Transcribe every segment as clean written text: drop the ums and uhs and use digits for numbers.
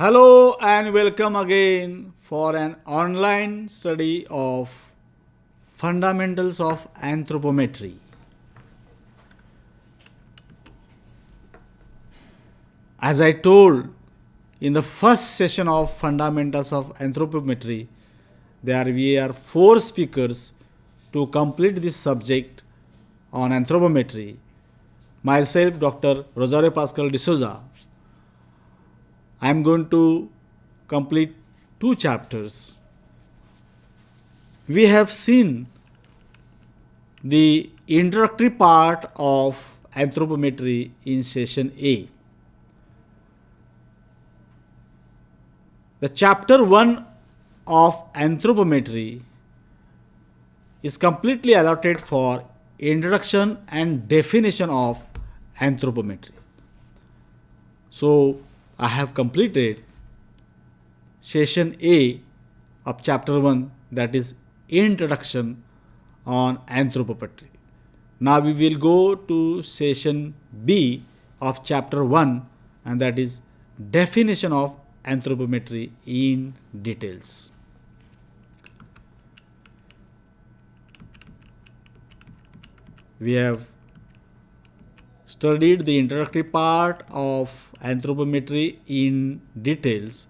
Hello and welcome again for an online study of fundamentals of anthropometry. As I told in the first session of fundamentals of anthropometry, we are four speakers to complete this subject on anthropometry. Myself, Dr. Rosario Pascal D'Souza. I am going to complete two chapters. We have seen the introductory part of anthropometry in session A. The chapter 1 of anthropometry is completely allotted for introduction and definition of anthropometry. So, I have completed session A of chapter 1, that is introduction on anthropometry. Now we will go to session B of chapter 1, and that is definition of anthropometry in details. We have studied the introductory part of anthropometry in details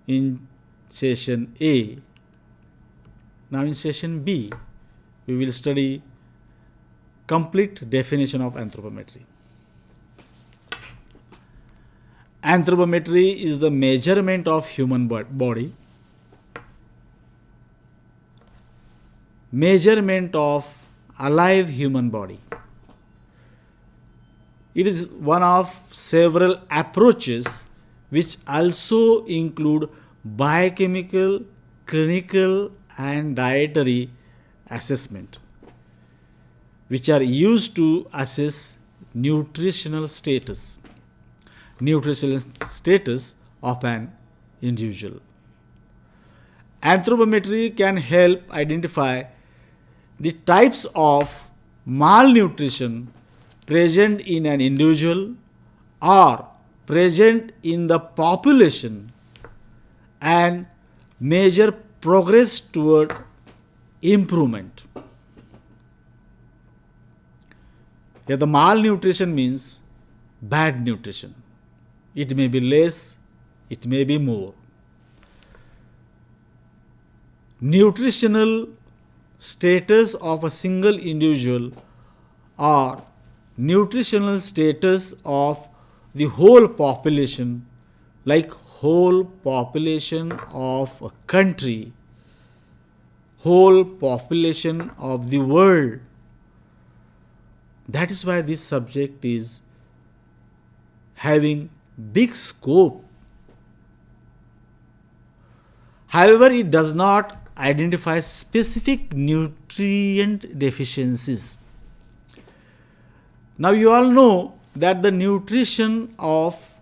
in session A. Now in session B, we will study complete definition of anthropometry. Anthropometry is the measurement of human body, measurement of alive human body. It is one of several approaches which also include biochemical, clinical and dietary assessment, which are used to assess nutritional status of an individual. Anthropometry can help identify the types of malnutrition present in an individual or present in the population and measure progress toward improvement. Here the malnutrition means bad nutrition. It may be less, it may be more. Nutritional status of a single individual or nutritional status of the whole population, like whole population of a country, whole population of the world. That is why this subject is having big scope. However, it does not identify specific nutrient deficiencies. Now you all know that the nutrition of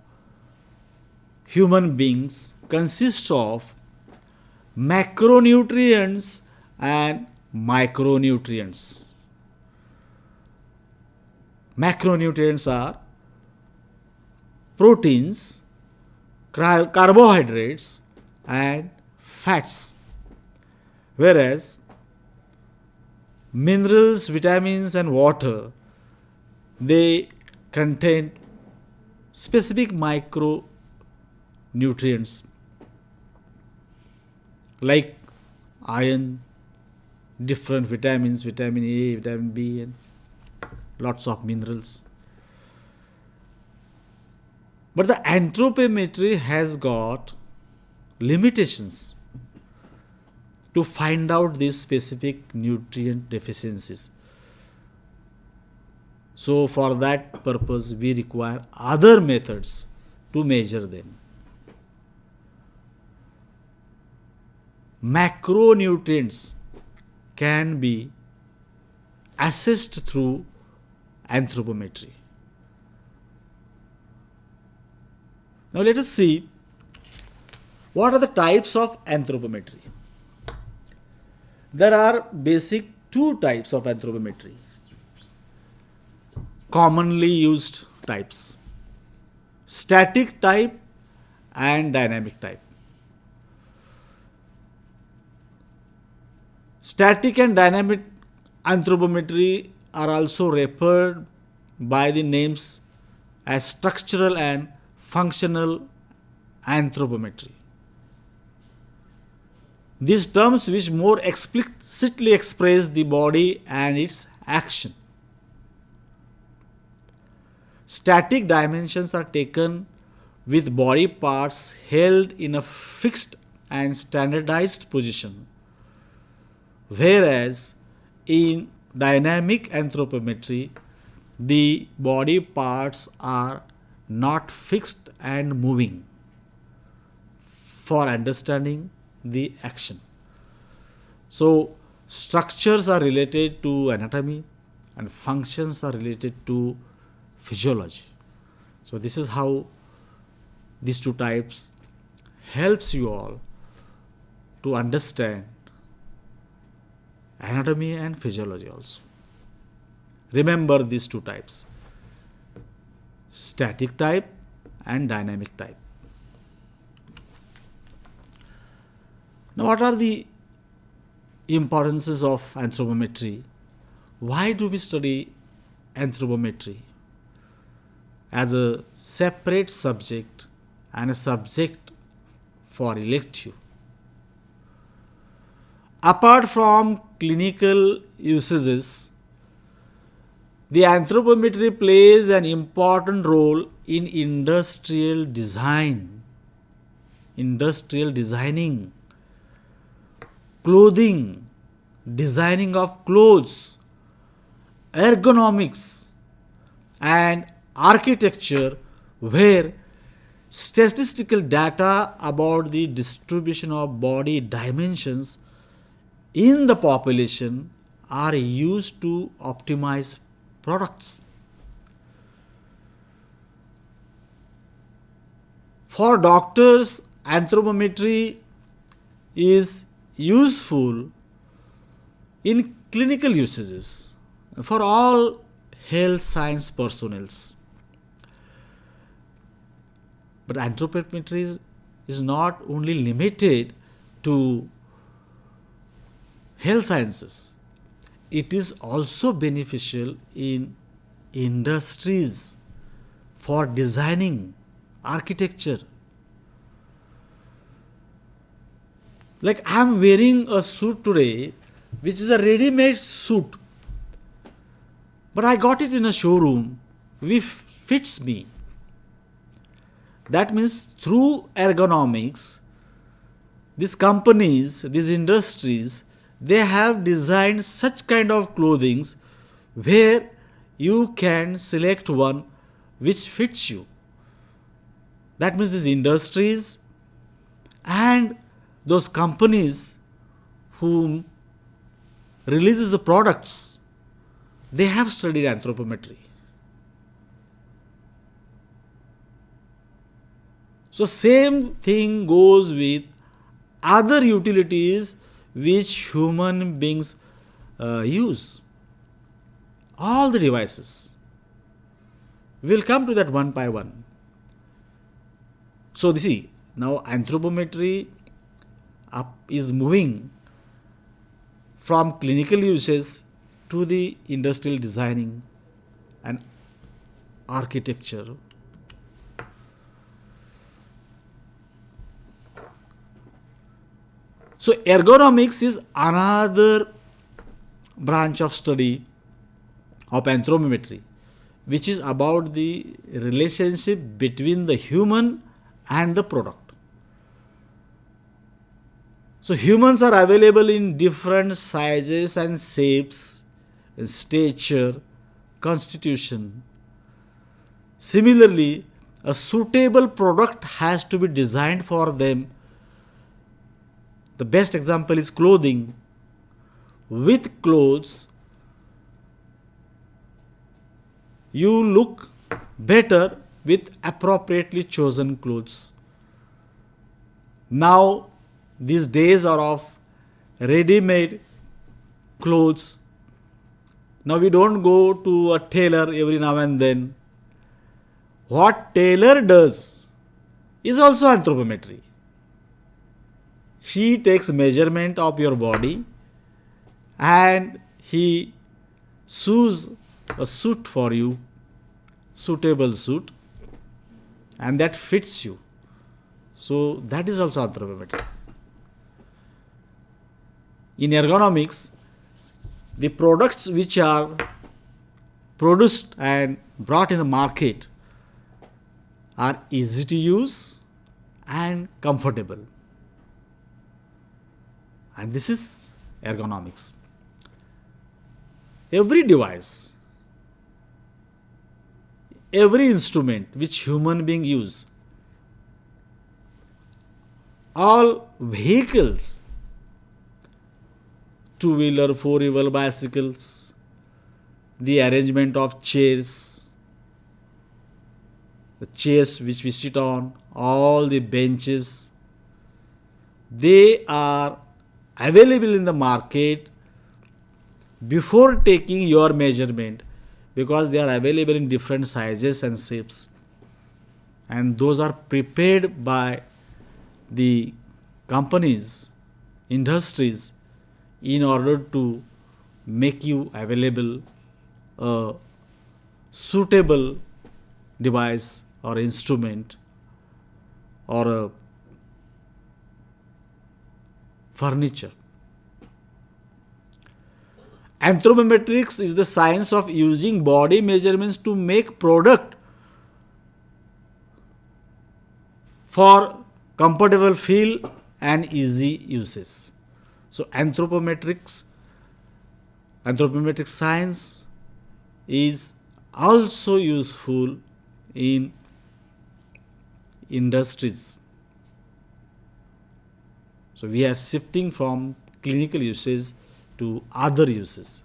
human beings consists of macronutrients and micronutrients. Macronutrients are proteins, carbohydrates and fats, whereas minerals, vitamins and water, they contain specific micronutrients like iron, different vitamins, vitamin A, vitamin B and lots of minerals. But the anthropometry has got limitations to find out these specific nutrient deficiencies. So for that purpose, we require other methods to measure them. Macronutrients can be assessed through anthropometry. Now let us see what are the types of anthropometry. There are basic two types of anthropometry. Commonly used types: static type and dynamic type. Static and dynamic anthropometry are also referred by the names as structural and functional anthropometry. These terms which more explicitly express the body and its action. Static dimensions are taken with body parts held in a fixed and standardized position, whereas in dynamic anthropometry, the body parts are not fixed and moving for understanding the action. So, structures are related to anatomy and functions are related to physiology. So, this is how these two types helps you all to understand anatomy and physiology also. Remember these two types, static type and dynamic type. Now, what are the importances of anthropometry? Why do we study anthropometry as a separate subject and a subject for elective? Apart from clinical usages, the anthropometry plays an important role in industrial designing, clothing, designing of clothes, ergonomics, and architecture, where statistical data about the distribution of body dimensions in the population are used to optimize products. For doctors, anthropometry is useful in clinical usages for all health science personnel. But anthropometry is not only limited to health sciences. It is also beneficial in industries for designing architecture. Like I am wearing a suit today, which is a ready-made suit, but I got it in a showroom which fits me. That means through ergonomics, these companies, these industries, they have designed such kind of clothing where you can select one which fits you. That means these industries and those companies who releases the products, they have studied anthropometry. So same thing goes with other utilities which human beings use. All the devices. We'll come to that one by one. So see, now anthropometry is moving from clinical uses to the industrial designing and architecture. So ergonomics is another branch of study of anthropometry, which is about the relationship between the human and the product. So humans are available in different sizes and shapes, stature, constitution. Similarly, a suitable product has to be designed for them. The best example is clothing. With clothes, you look better with appropriately chosen clothes. Now, these days are of ready-made clothes. Now we don't go to a tailor every now and then. What tailor does, is also anthropometry. He takes measurement of your body and he sews a suit for you, suitable suit, and that fits you. So that is also anthropometry. In ergonomics, the products which are produced and brought in the market are easy to use and comfortable. And this is ergonomics. Every device, every instrument which human being use, all vehicles, two-wheeler, four-wheeler bicycles, the arrangement of chairs, the chairs which we sit on, all the benches, they are available in the market before taking your measurement, because they are available in different sizes and shapes, and those are prepared by the companies, industries, in order to make you available a suitable device or instrument or a furniture. Anthropometrics is the science of using body measurements to make product for comfortable feel and easy uses. So anthropometric science is also useful in industries. So we are shifting from clinical uses to other uses.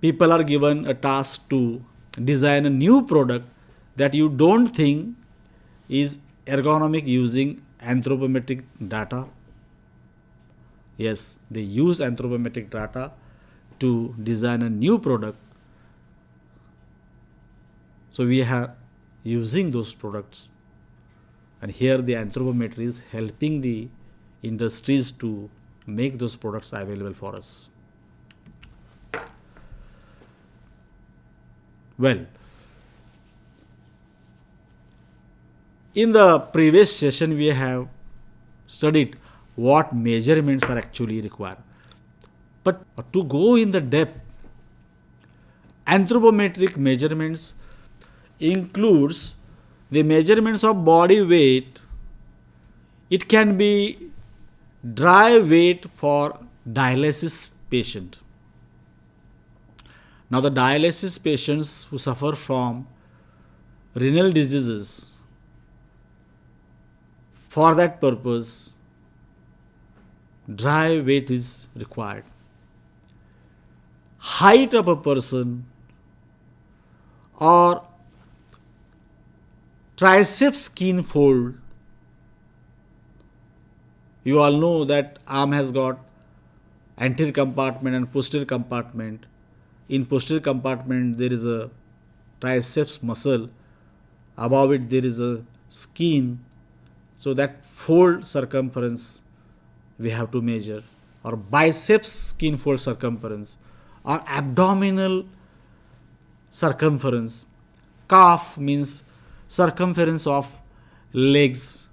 People are given a task to design a new product that you don't think is ergonomic using anthropometric data. Yes, they use anthropometric data to design a new product. So we are using those products, and here the anthropometry is helping the industries to make those products available for us. Well, in the previous session we have studied what measurements are actually required. But to go in the depth, anthropometric measurements includes the measurements of body weight. It can be dry weight for dialysis patient. Now the dialysis patients who suffer from renal diseases, for that purpose dry weight is required. Height of a person or triceps skin fold. You all know that arm has got anterior compartment and posterior compartment. In posterior compartment there is a triceps muscle. Above it there is a skin. So that fold circumference we have to measure, or biceps skin fold circumference, or abdominal circumference. Calf means circumference of legs.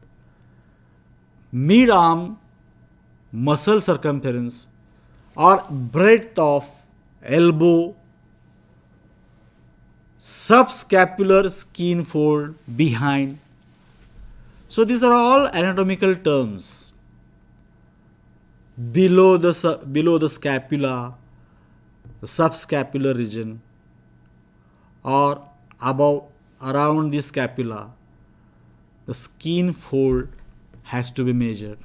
Mid-arm muscle circumference, or breadth of elbow. Subscapular skin fold behind. So these are all anatomical terms. Below the scapula, the subscapular region, or above, around the scapula, the skin fold has to be measured.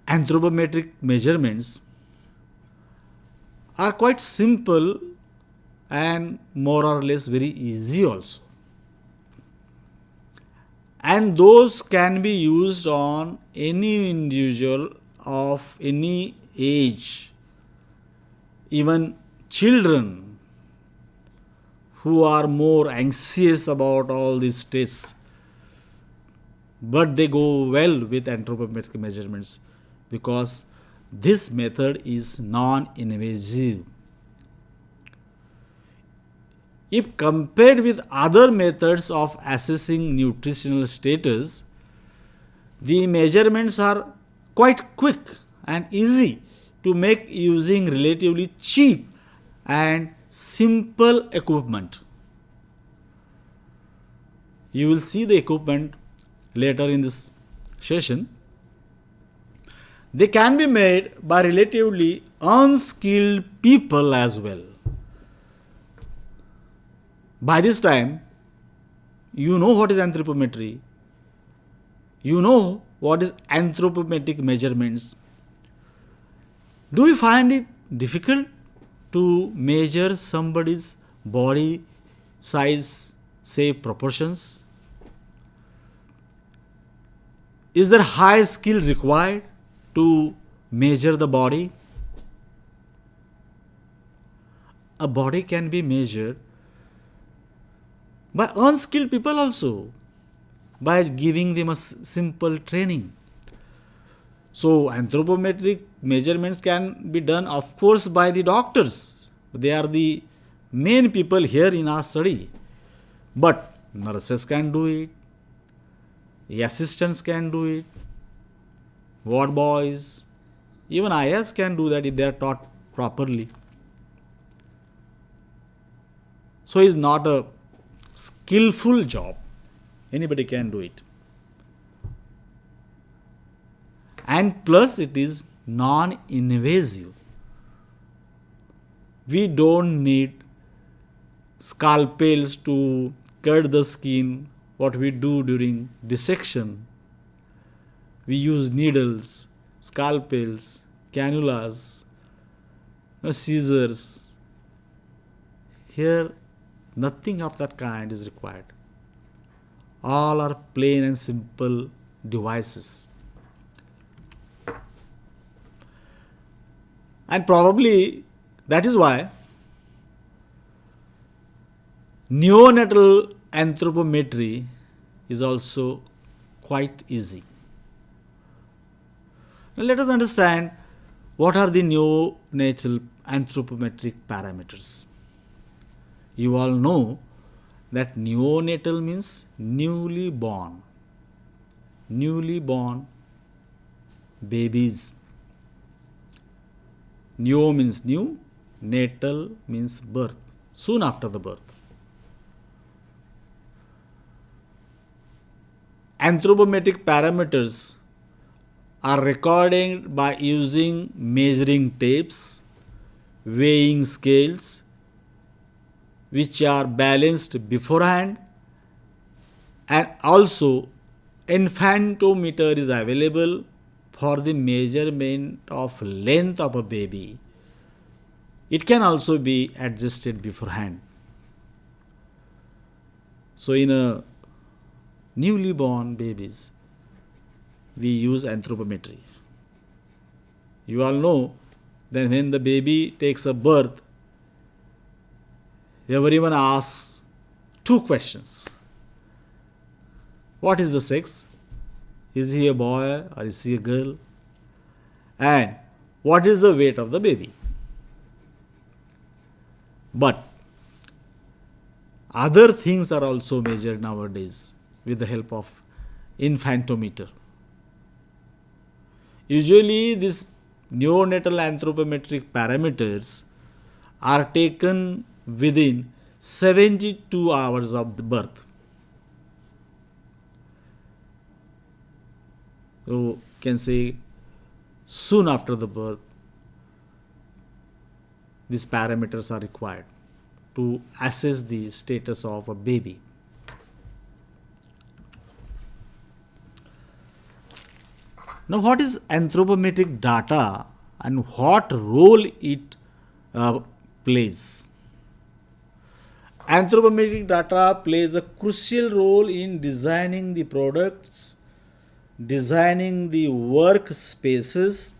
Anthropometric measurements are quite simple and more or less very easy also. And those can be used on any individual of any age. Even children who are more anxious about all these tests, but they go well with anthropometric measurements because this method is non-invasive. If compared with other methods of assessing nutritional status, the measurements are quite quick and easy to make using relatively cheap and simple equipment. You will see the equipment later in this session. They can be made by relatively unskilled people as well. By this time, you know what is anthropometry, you know what is anthropometric measurements. Do you find it difficult to measure somebody's body size, say proportions? Is there high skill required to measure the body? A body can be measured by unskilled people also, by giving them a simple training. So anthropometric measurements can be done, of course, by the doctors. They are the main people here in our study. But nurses can do it, the assistants can do it, ward boys, even IAs can do that if they are taught properly. So it's not a skillful job. Anybody can do it. And plus it is non-invasive. We don't need scalpels to cut the skin, what we do during dissection. We use needles, scalpels, cannulas, scissors. Here nothing of that kind is required. All are plain and simple devices. And probably that is why neonatal anthropometry is also quite easy. Now let us understand what are the neonatal anthropometric parameters. You all know that neonatal means newly born babies. Neo means new, natal means birth, soon after the birth. Anthropometric parameters are recorded by using measuring tapes, weighing scales, which are balanced beforehand, and also Anthropometer is available for the measurement of length of a baby. It can also be adjusted beforehand. So in a newly born babies, we use anthropometry. You all know that when the baby takes a birth, everyone asks two questions. What is the sex? Is he a boy or is he a girl? And what is the weight of the baby? But other things are also measured nowadays with the help of Anthropometer. Usually these neonatal anthropometric parameters are taken within 72 hours of birth. So can say soon after the birth, these parameters are required to assess the status of a baby. Now, what is anthropometric data and what role it plays? Anthropometric data plays a crucial role in designing the products, designing the workspaces,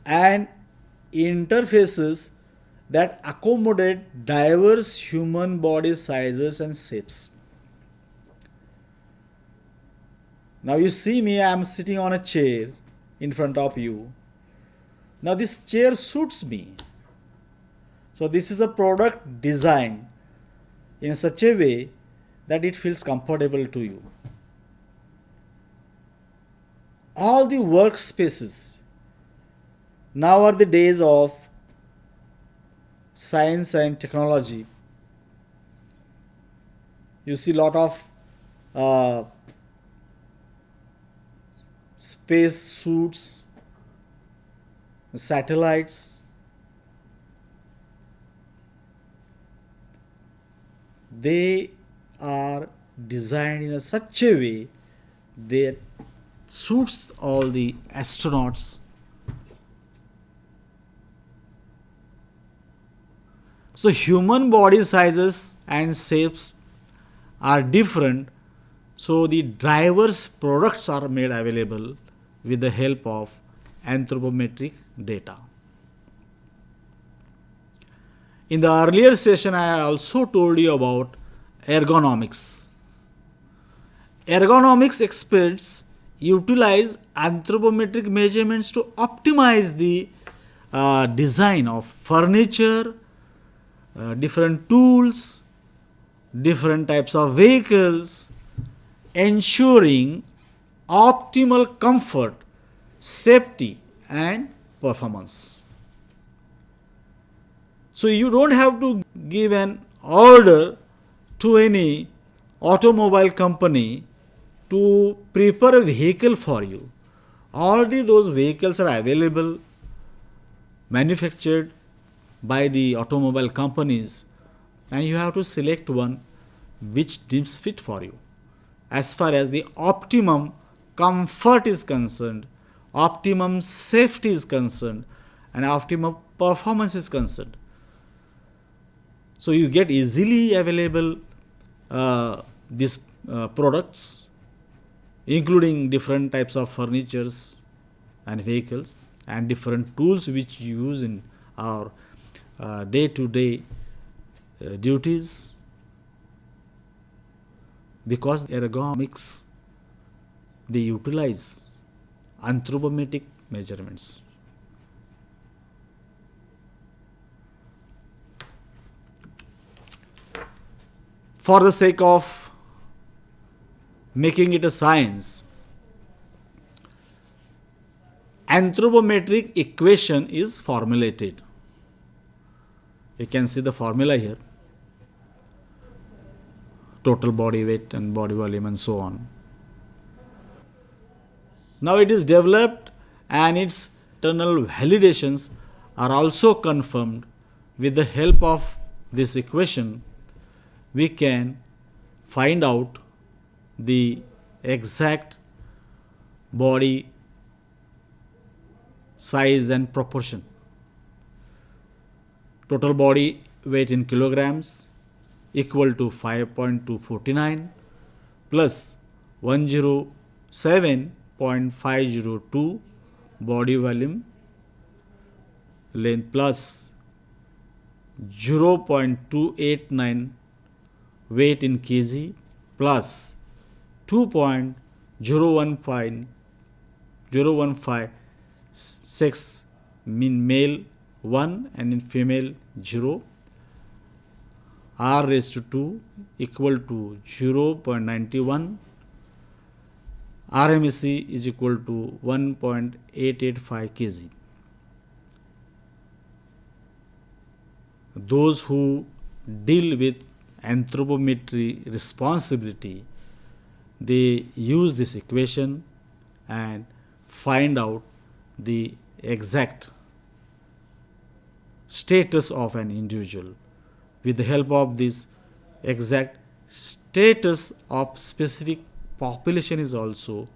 and interfaces that accommodate diverse human body sizes and shapes. Now you see me, I am sitting on a chair in front of you. Now this chair suits me. So this is a product designed in such a way that it feels comfortable to you. All the workspaces now are the days of science and technology. You see a lot of space suits, satellites. They are designed in such a way that suits all the astronauts. So human body sizes and shapes are different, so the driver's products are made available with the help of anthropometric data. In the earlier session, I also told you about ergonomics. Ergonomics experts utilize anthropometric measurements to optimize the design of furniture, different tools, different types of vehicles, ensuring optimal comfort, safety, and performance. So you don't have to give an order to any automobile company to prepare a vehicle for you. Already those vehicles are available, manufactured by the automobile companies, and you have to select one which deems fit for you. As far as the optimum comfort is concerned, optimum safety is concerned, and optimum performance is concerned. So you get easily available these products, including different types of furnitures and vehicles and different tools which you use in our day-to-day duties, because ergonomics, they utilize anthropometric measurements. For the sake of making it a science, anthropometric equation is formulated. You can see the formula here: total body weight and body volume and so on. Now it is developed and its internal validations are also confirmed. With the help of this equation, we can find out the exact body size and proportion. Total body weight in kilograms equal to 5.249 plus 107.502 body volume length plus 0.289 weight in kg plus 2.0156 in male 1 and in female 0, r raised to 2 equal to 0.91, RMSE is equal to 1.885 kg. Those who deal with anthropometry responsibility, they use this equation and find out the exact status of an individual. With the help of this exact status of specific population is also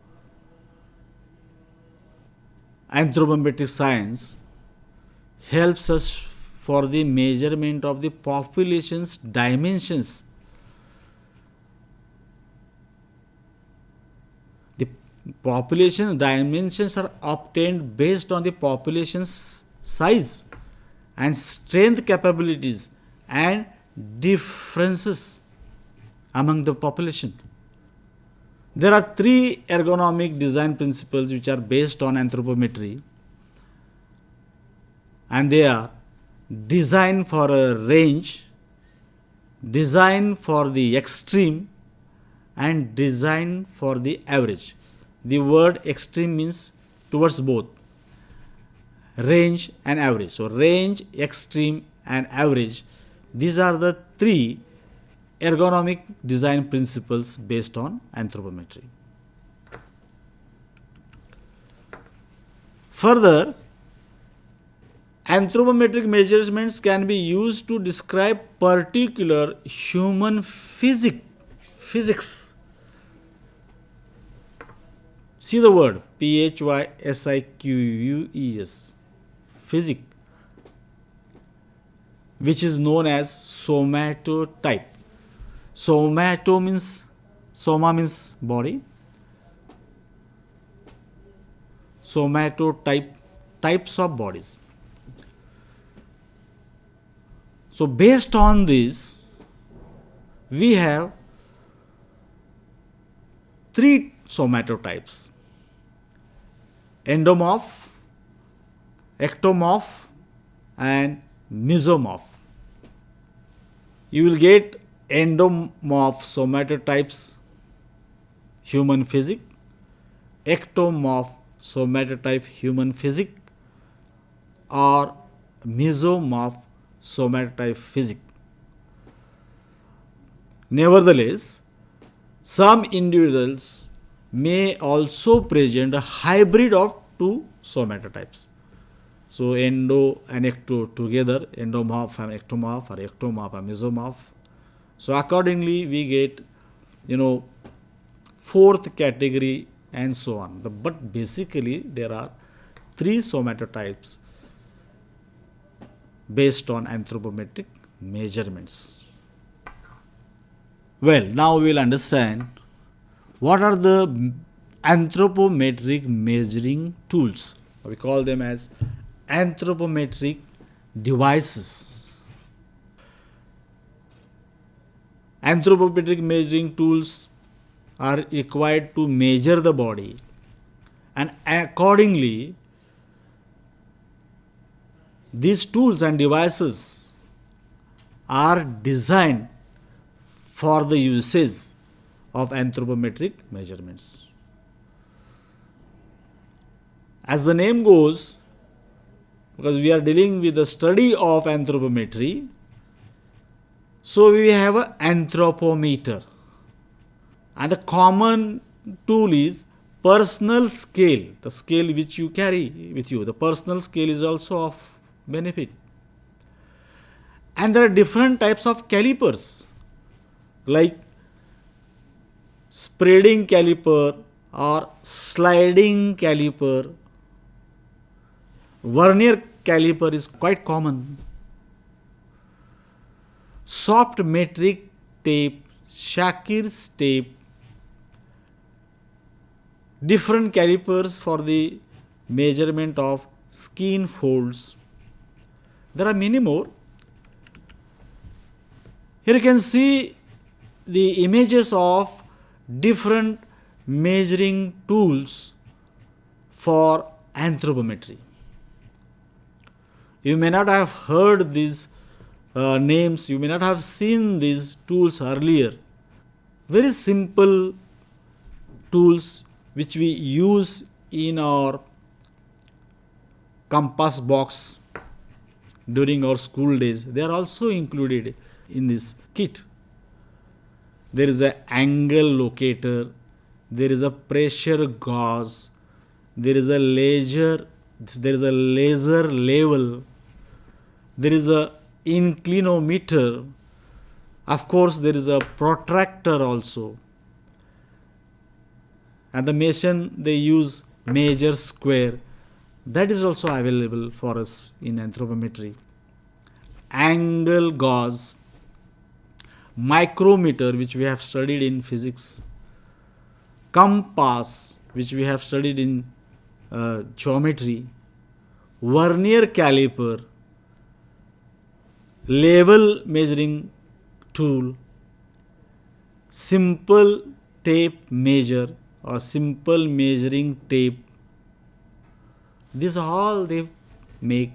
anthropometric science helps us for the measurement of the population's dimensions. The population dimensions are obtained based on the population's size. and strength capabilities and differences among the population. There are three ergonomic design principles which are based on anthropometry, and they are design for a range, design for the extreme, and design for the average. The word extreme means towards both range and average. So range, extreme, and average, these are the three ergonomic design principles based on anthropometry. Further, anthropometric measurements can be used to describe particular human physics. See the word physiques, physics, which is known as somatotype. Soma means body. Somatotype, types of bodies. So based on this, we have three somatotypes: endomorph, ectomorph, and mesomorph. You will get endomorph somatotypes human physics, ectomorph somatotype human physics, or mesomorph somatotype physics. Nevertheless, some individuals may also present a hybrid of two somatotypes. So endo and ecto together, endomorph and ectomorph, or ectomorph and mesomorph. So accordingly, we get fourth category and so on. But basically, there are three somatotypes based on anthropometric measurements. Well, now we will understand what are the anthropometric measuring tools. We call them as anthropometric devices. Anthropometric measuring tools are required to measure the body, and accordingly, these tools and devices are designed for the usage of anthropometric measurements. As the name goes, because we are dealing with the study of anthropometry, so we have an anthropometer, and the common tool is personal scale, the scale which you carry with you. The personal scale is also of benefit. And there are different types of calipers, like spreading caliper or sliding caliper. Vernier caliper is quite common. Soft metric tape, Shakir's tape, different calipers for the measurement of skin folds. There are many more. Here you can see the images of different measuring tools for anthropometry. You may not have heard these names, you may not have seen these tools earlier. Very simple tools which we use in our compass box during our school days, they are also included in this kit. There is an angle locator, there is a pressure gauge, there is a laser level, there is a inclinometer, of course there is a protractor also, and the machine they use measure square, that is also available for us in anthropometry. Angle gauge, micrometer which we have studied in physics, compass which we have studied in geometry, vernier caliper, level measuring tool, simple tape measure or simple measuring tape. These all they make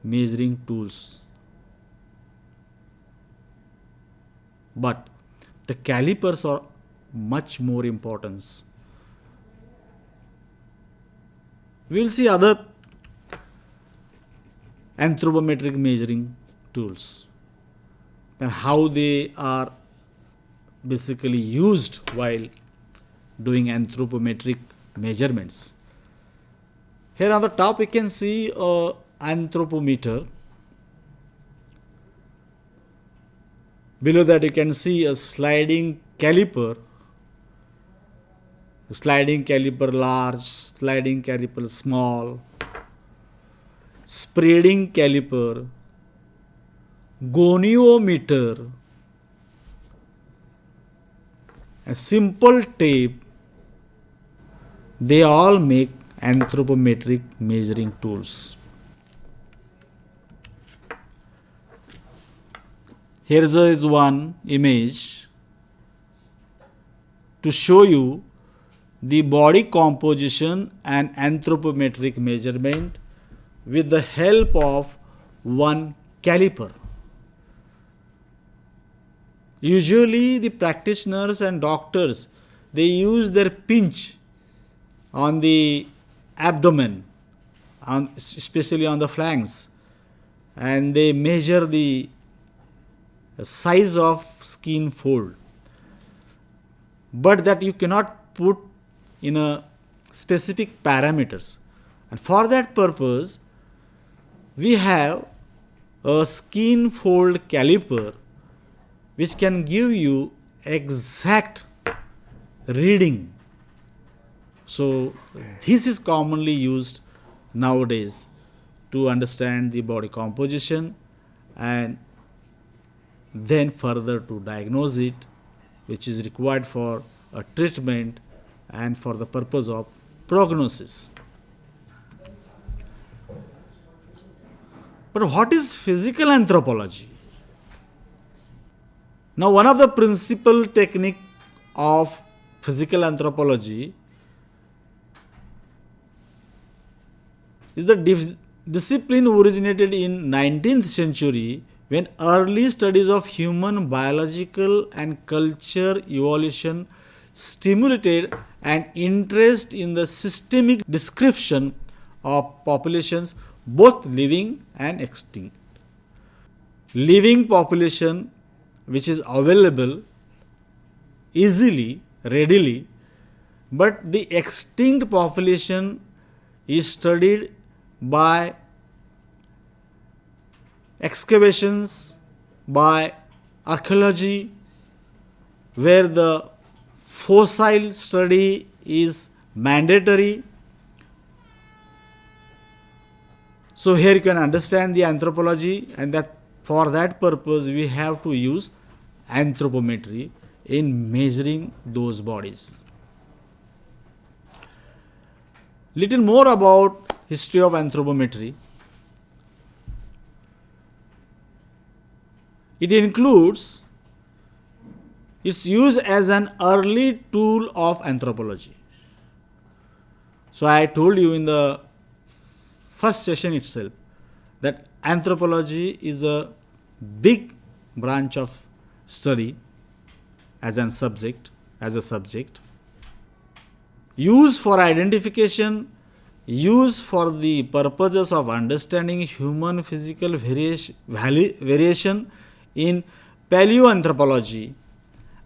measuring tools. But the calipers are much more important. We will see other anthropometric measuring tools and how they are basically used while doing anthropometric measurements. Here on the top we can see a anthropometer. Below that you can see a sliding caliper large, sliding caliper small, spreading caliper, goniometer, a simple tape. They all make anthropometric measuring tools. Here is one image to show you the body composition and anthropometric measurement with the help of one caliper. Usually the practitioners and doctors, they use their pinch on the abdomen, especially on the flanks, and they measure the size of skin fold. But that you cannot put in a specific parameters, and for that purpose we have a skin fold caliper which can give you exact reading. So this is commonly used nowadays to understand the body composition and then further to diagnose it, which is required for a treatment and for the purpose of prognosis. But what is physical anthropology? Now, one of the principal technique of physical anthropology is the discipline originated in 19th century when early studies of human biological and culture evolution stimulated an interest in the systemic description of populations both living and extinct. Living population which is available easily, readily, but the extinct population is studied by excavations, by archaeology, where the fossil study is mandatory. So here you can understand the anthropology, and that for that purpose we have to use anthropometry in measuring those bodies. Little more about history of anthropometry. It includes its use as an early tool of anthropology. So I told you in the first session itself that anthropology is a big branch of study as a subject, used for identification, used for the purposes of understanding human physical variation in paleoanthropology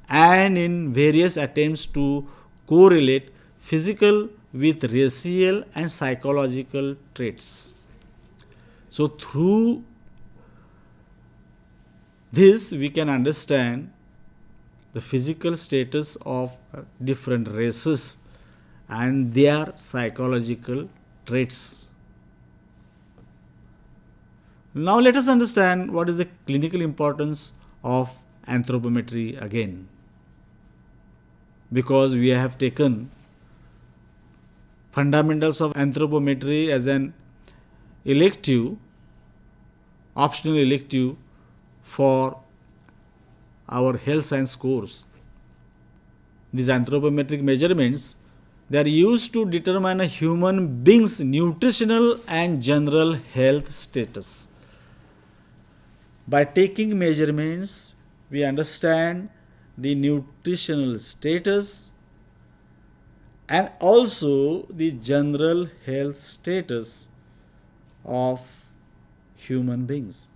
and in various attempts to correlate physical with racial and psychological traits. So through this we can understand the physical status of different races and their psychological traits. Now let us understand what is the clinical importance of anthropometry again, because we have taken fundamentals of anthropometry as an elective optional elective for our health science course. These anthropometric measurements, they are used to determine a human being's nutritional and general health status. By taking measurements, we understand the nutritional status and also the general health status of human beings.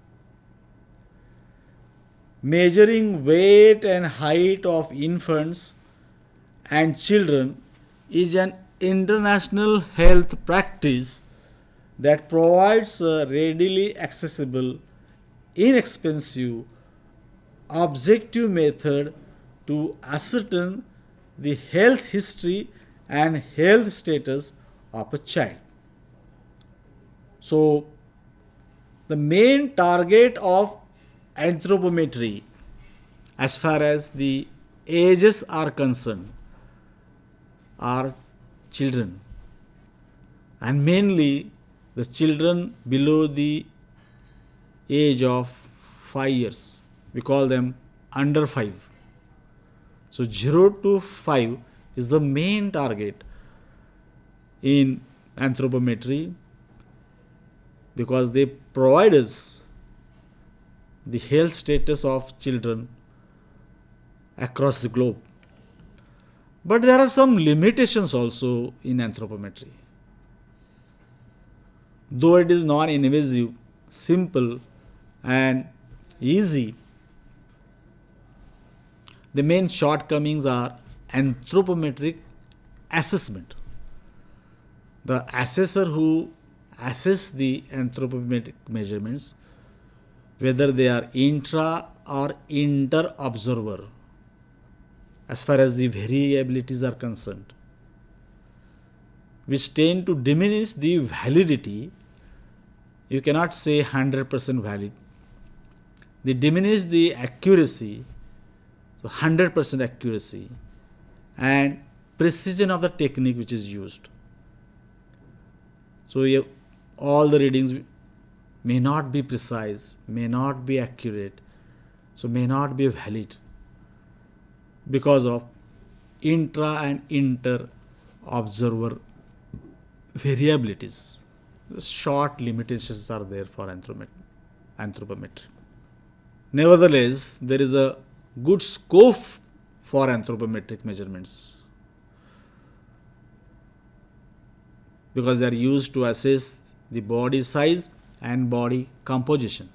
Measuring weight and height of infants and children is an international health practice that provides a readily accessible, inexpensive, objective method to ascertain the health history and health status of a child. So, the main target of anthropometry, as far as the ages are concerned, are children, and mainly the children below the age of 5 years. We call them under 5. So 0 to 5 is the main target in anthropometry, because they provide us the health status of children across the globe. But there are some limitations also in anthropometry. Though it is non-invasive, simple and easy, the main shortcomings are anthropometric assessment. The assessor who assess the anthropometric measurements, whether they are intra or inter observer, as far as the variabilities are concerned, which tend to diminish the validity. You cannot say 100% valid. They diminish the accuracy, so 100% accuracy and precision of the technique which is used. So all the readings may not be precise, may not be accurate, so may not be valid because of intra and inter observer variabilities. Short limitations are there for anthropometry. Nevertheless, there is a good scope for anthropometric measurements, because they are used to assess the body size and body composition.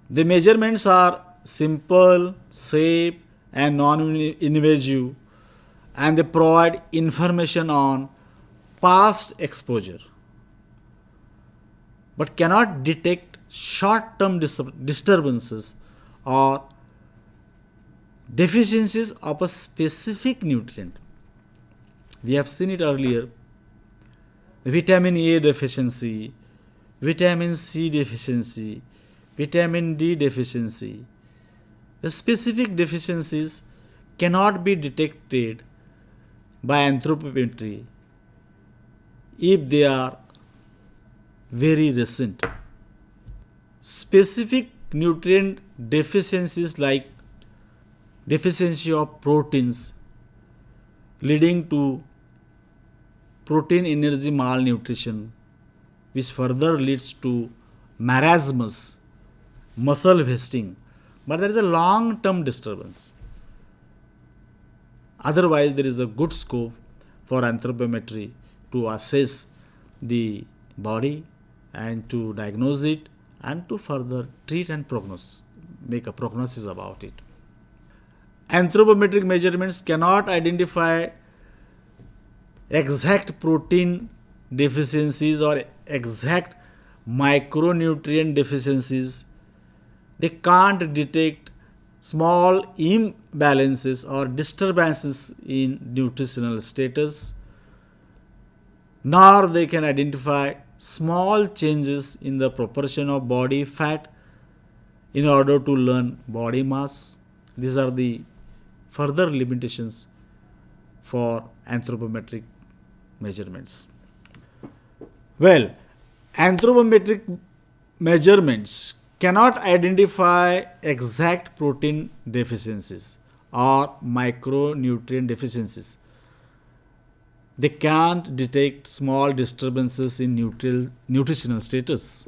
The measurements are simple, safe and non-invasive, and they provide information on past exposure, but cannot detect short-term disturbances or deficiencies of a specific nutrient. We have seen it earlier. Vitamin A deficiency, vitamin C deficiency, vitamin D deficiency. The specific deficiencies cannot be detected by anthropometry if they are very recent. Specific nutrient deficiencies like deficiency of proteins leading to protein energy malnutrition, which further leads to marasmus, muscle wasting, but there is a long-term disturbance. Otherwise, there is a good scope for anthropometry to assess the body and to diagnose it and to further treat and make a prognosis about it. Anthropometric measurements cannot identify exact protein deficiencies or exact micronutrient deficiencies. They can't detect small imbalances or disturbances in nutritional status, nor they can identify small changes in the proportion of body fat in order to learn body mass. These are the further limitations for anthropometric measurements. Well, anthropometric measurements cannot identify exact protein deficiencies or micronutrient deficiencies. They can't detect small disturbances in nutritional status,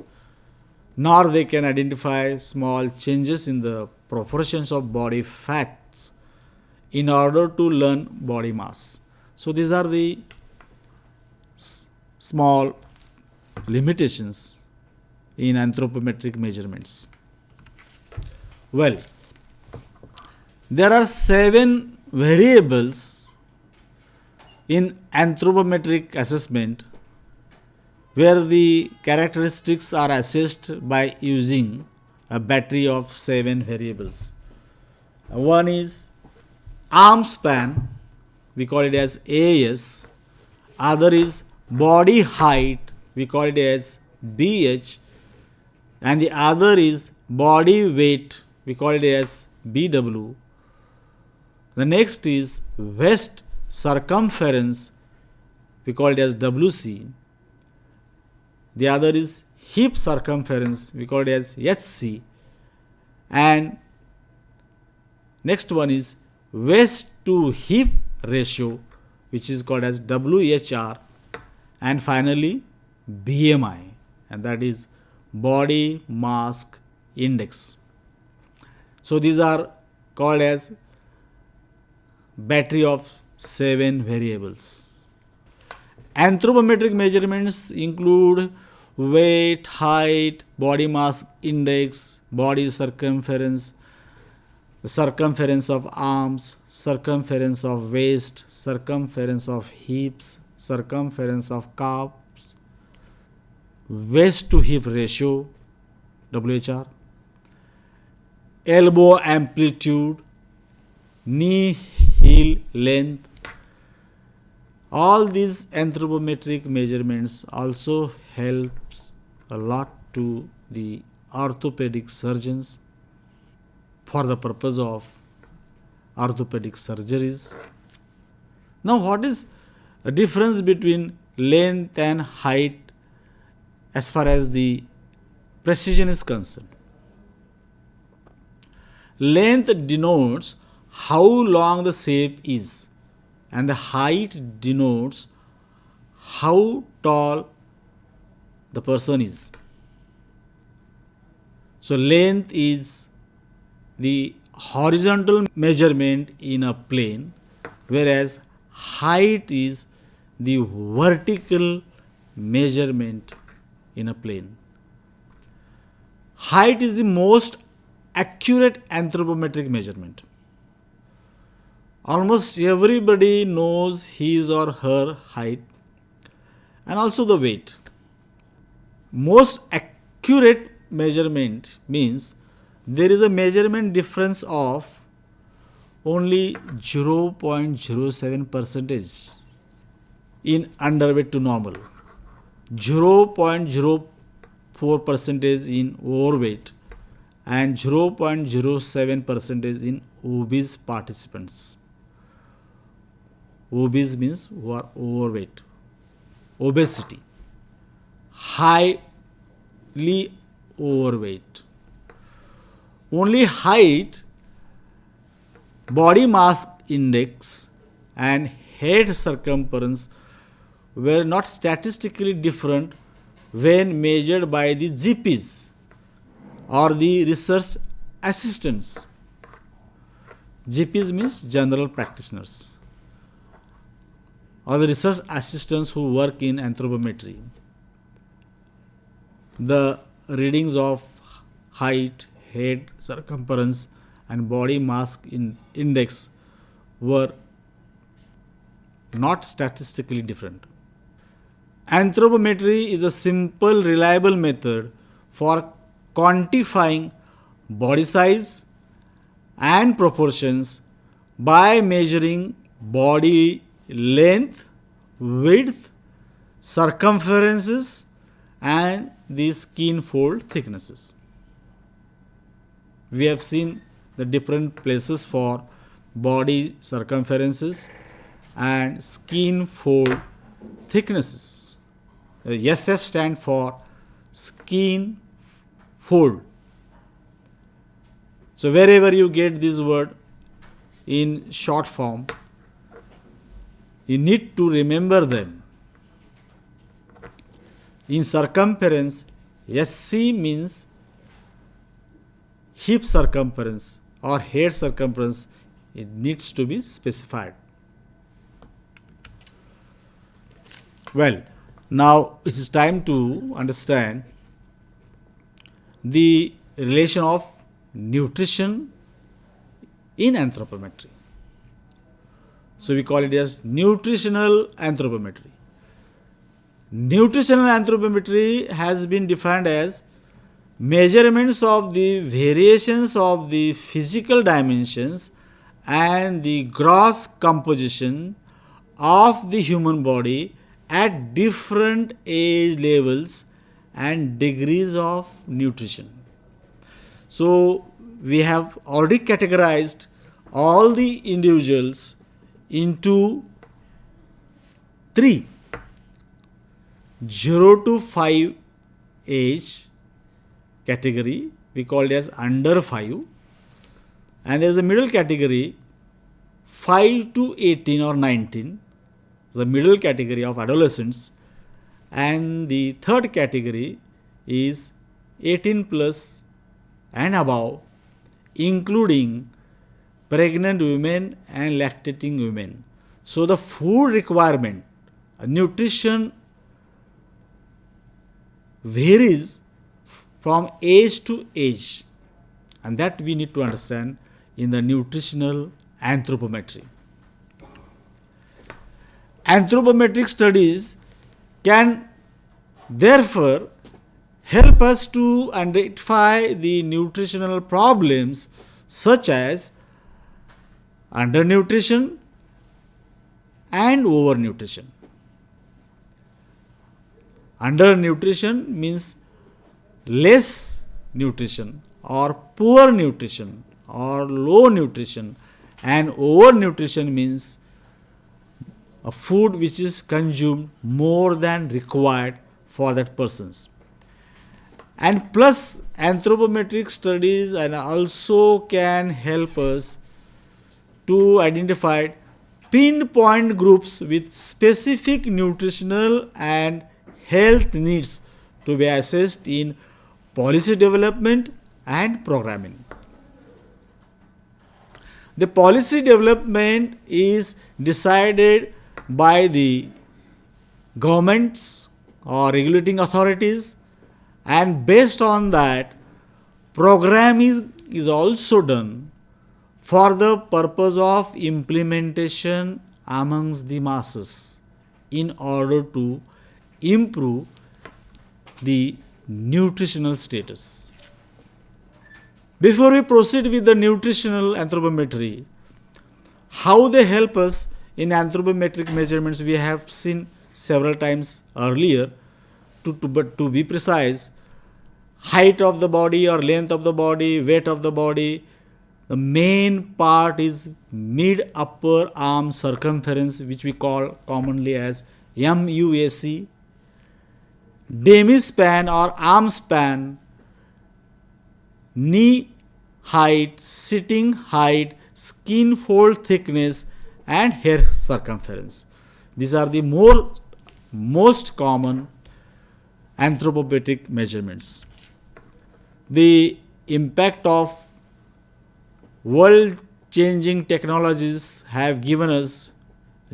nor they can identify small changes in the proportions of body fats in order to learn body mass. So these are the small limitations in anthropometric measurements. Well, there are 7 variables in anthropometric assessment where the characteristics are assessed by using a battery of 7 variables. One is arm span, we call it as AS. Other is body height, we call it as BH. And the other is body weight, we call it as BW. The next is waist circumference, we call it as WC. The other is hip circumference, we call it as HC. And next one is waist to hip ratio, which is called as WHR. And finally BMI, and that is body mass index. So these are called as battery of 7 variables. Anthropometric measurements include weight, height, body mass index, body circumference, circumference of arms, circumference of waist, circumference of hips, circumference of calves, waist to hip ratio, WHR, elbow amplitude, knee heel length. All these anthropometric measurements also helps a lot to the orthopedic surgeons for the purpose of orthopedic surgeries. Now, what is the difference between length and height as far as the precision is concerned? Length denotes how long the shape is, and the height denotes how tall the person is. So length is the horizontal measurement in a plane, whereas height is the vertical measurement in a plane. Height is the most accurate anthropometric measurement. Almost everybody knows his or her height and also the weight. Most accurate measurement means there is a measurement difference of only 0.07 percentage in underweight to normal, 0.04 percentage in overweight, and 0.07 percentage in obese participants. Obese means who are overweight. Obesity, highly overweight. Only height, body mass index, and head circumference were not statistically different when measured by the GPs or the research assistants. GPs means general practitioners, or the research assistants who work in anthropometry. The readings of height, head circumference, and body mass index were not statistically different. Anthropometry is a simple, reliable method for quantifying body size and proportions by measuring body length, width, circumferences, and the skin fold thicknesses. We have seen the different places for body circumferences and skin fold thicknesses. The SF stand for skin fold. So wherever you get this word in short form, you need to remember them. In circumference, SC means hip circumference or head circumference. It needs to be specified. Well, now it is time to understand the relation of nutrition in anthropometry. So we call it as nutritional anthropometry. Nutritional anthropometry has been defined as measurements of the variations of the physical dimensions and the gross composition of the human body at different age levels and degrees of nutrition. So we have already categorized all the individuals into 3: 0 to 5 age category, we call it as under 5, and there is a middle category 5 to 18 or 19, the middle category of adolescents, and the third category is 18 plus and above, including pregnant women and lactating women. So the food requirement, nutrition varies from age to age, and that we need to understand in the nutritional anthropometry. Anthropometric studies can therefore help us to identify the nutritional problems such as undernutrition and overnutrition. Undernutrition means less nutrition or poor nutrition or low nutrition, and overnutrition means a food which is consumed more than required for that person's. And plus anthropometric studies and also can help us to identify pinpoint groups with specific nutritional and health needs to be assessed in policy development and programming. The policy development is decided by the governments or regulating authorities, and based on that, programming is also done for the purpose of implementation amongst the masses in order to improve the nutritional status. Before we proceed with the nutritional anthropometry, how they help us in anthropometric measurements we have seen several times earlier. But to be precise, height of the body or length of the body, weight of the body, the main part is mid upper arm circumference, which we call commonly as MUAC, demispan or arm span, knee height, sitting height, skin fold thickness, and hair circumference. These are the most common anthropometric measurements. The impact of world changing technologies have given us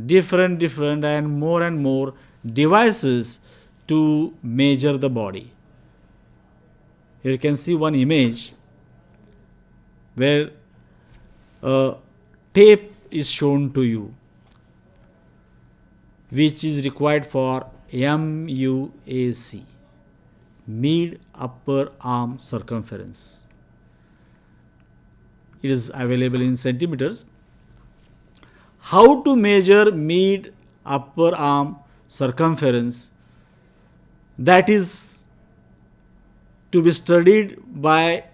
different and more devices to measure the body. Here you can see one image where a tape is shown to you, which is required for MUAC, mid upper arm circumference. It is available in centimeters. How to measure mid upper arm circumference? That is to be studied by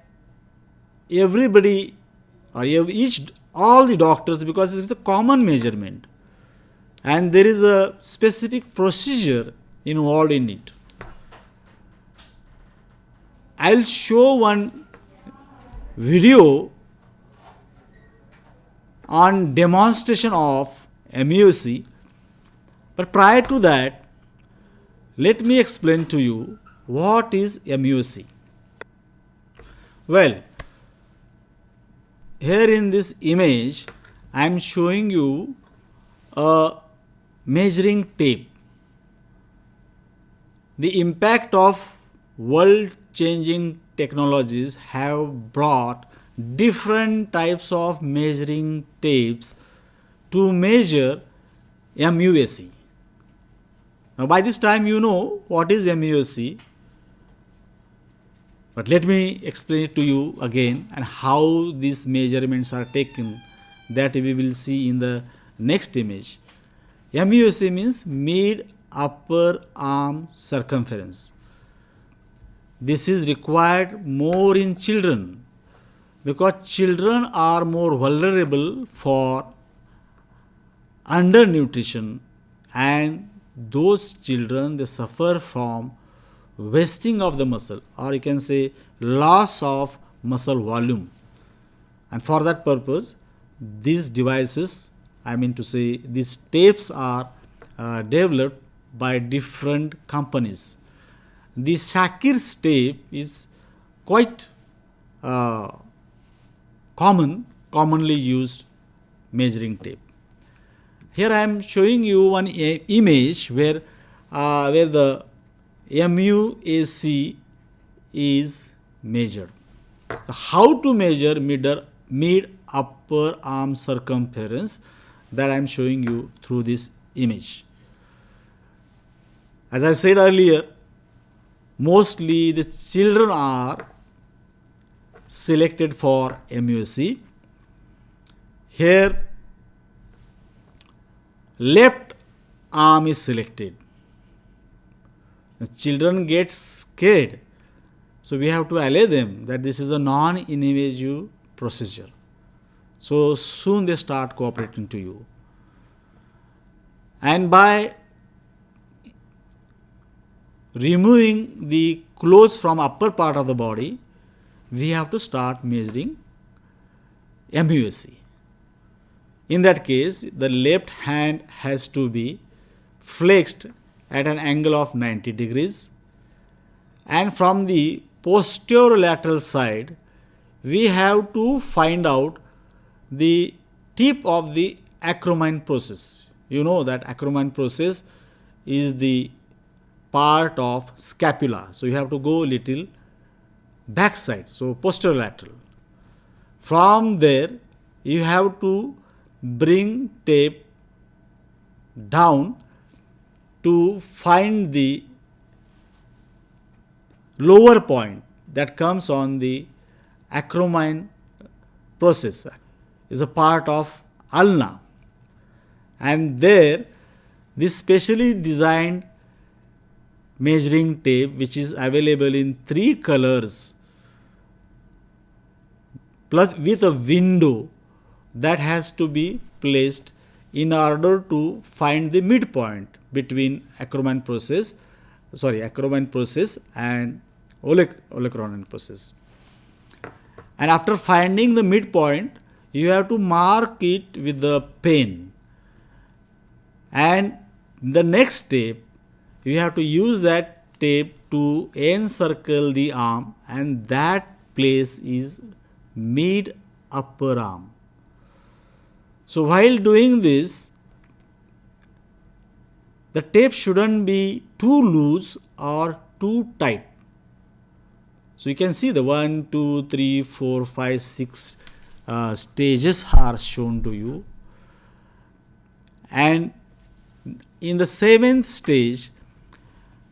everybody or all the doctors, because it is a common measurement and there is a specific procedure involved in it. I'll show one video on demonstration of MUSE, but prior to that, let me explain to you what is MUSE. Well, here in this image, I am showing you a measuring tape. The impact of world changing technologies have brought different types of measuring tapes to measure MUSE. Now, by this time you know what is MUSE, but let me explain it to you again and how these measurements are taken, that we will see in the next image. MUSE means mid upper arm circumference. This is required more in children because children are more vulnerable for undernutrition, and those children, they suffer from wasting of the muscle, or you can say loss of muscle volume. And for that purpose, these devices, I mean to say these tapes are developed by different companies. The Shakir's tape is quite commonly used measuring tape. Here I am showing you one image where the MUSE is measured. How to measure mid upper arm circumference, that I am showing you through this image. As I said earlier, mostly the children are selected for MUSE. Here left arm is selected. The children get scared, so we have to allay them that this is a non-invasive procedure. So soon they start cooperating to you. And by removing the clothes from upper part of the body, we have to start measuring MUSE. In that case, the left hand has to be flexed at an angle of 90 degrees, and from the posterior lateral side, we have to find out the tip of the acromine process. You know that acromine process is the part of scapula, so you have to go little back side, so posterior lateral. From there, you have to bring tape down to find the lower point that comes on the acromine process, is a part of ulna, and there this specially designed measuring tape, which is available in 3 colors plus with a window, that has to be placed in order to find the midpoint between acromine process and olecranon process. And after finding the midpoint, you have to mark it with the pen, and the next step you have to use that tape to encircle the arm, and that place is mid upper arm. So while doing this, the tape shouldn't be too loose or too tight. So you can see the 1, 2, 3, 4, 5, 6 stages are shown to you, and in the 7th stage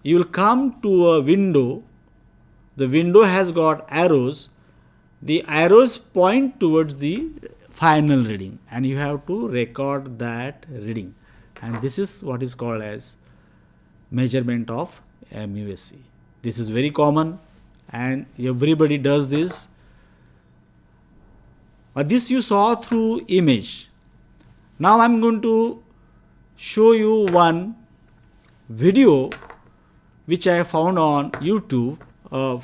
you will come to a window. The window has got arrows. The arrows point towards the final reading, and you have to record that reading, and this is what is called as measurement of MUSE. This is very common and everybody does this. This you saw through image. Now I am going to show you one video which I found on YouTube, a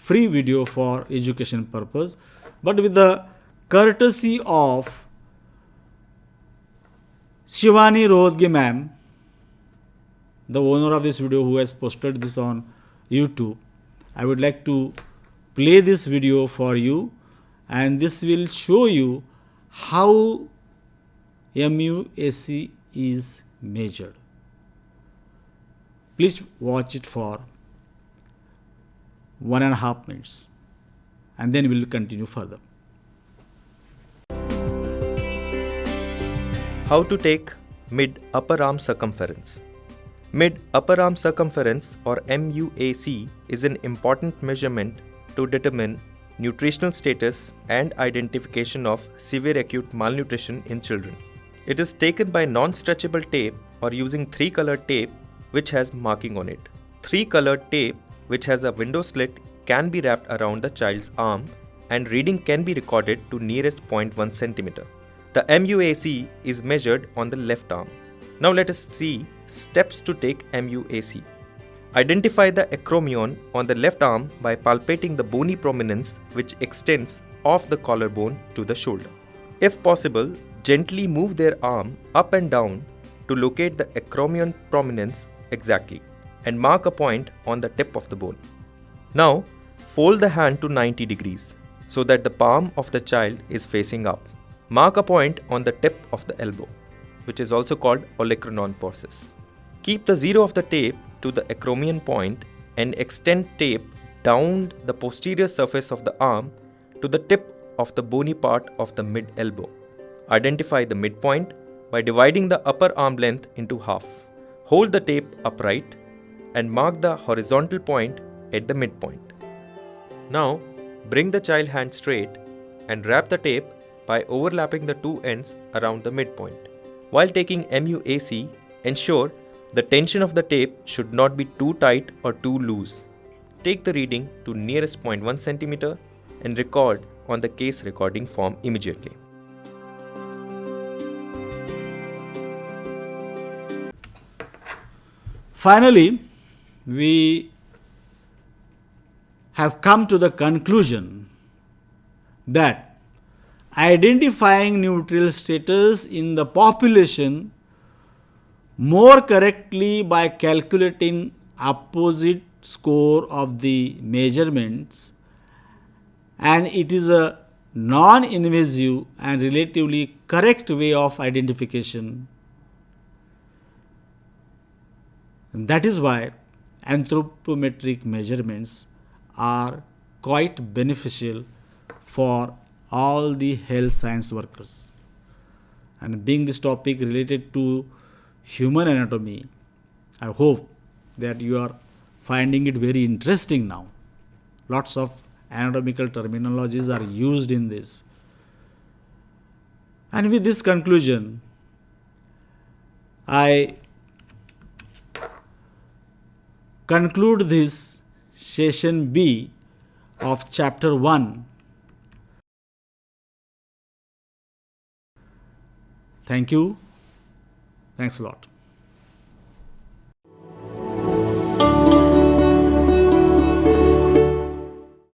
free video for education purpose, but with the courtesy of Shivani Rohadge ma'am, the owner of this video who has posted this on YouTube. I would like to play this video for you, and this will show you how MUAC is measured. Please watch it for 1.5 minutes, and then we will continue further. How to take mid-upper arm circumference. Mid-upper arm circumference, or MUAC, is an important measurement to determine nutritional status and identification of severe acute malnutrition in children. It is taken by non-stretchable tape or using 3-colored tape which has marking on it. 3-colored tape which has a window slit can be wrapped around the child's arm, and reading can be recorded to nearest 0.1 centimeter. The MUAC is measured on the left arm. Now let us see steps to take MUAC. Identify the acromion on the left arm by palpating the bony prominence which extends off the collarbone to the shoulder. If possible, gently move their arm up and down to locate the acromion prominence exactly and mark a point on the tip of the bone. Now, fold the hand to 90 degrees so that the palm of the child is facing up. Mark a point on the tip of the elbow, which is also called olecranon process. Keep the zero of the tape to the acromion point and extend tape down the posterior surface of the arm to the tip of the bony part of the mid-elbow. Identify the midpoint by dividing the upper arm length into half. Hold the tape upright and mark the horizontal point at the midpoint. Now, bring the child hand straight and wrap the tape by overlapping the two ends around the midpoint. While taking MUAC, ensure the tension of the tape should not be too tight or too loose. Take the reading to nearest 0.1 centimeter and record on the case recording form immediately. Finally, we have come to the conclusion that identifying nutritional status in the population more correctly by calculating opposite score of the measurements, and it is a non-invasive and relatively correct way of identification. And that is why anthropometric measurements are quite beneficial for all the health science workers. And being this topic related to human anatomy, I hope that you are finding it very interesting now. Lots of anatomical terminologies are used in this. And with this conclusion, I conclude this session B of chapter 1. Thank you. Thanks a lot.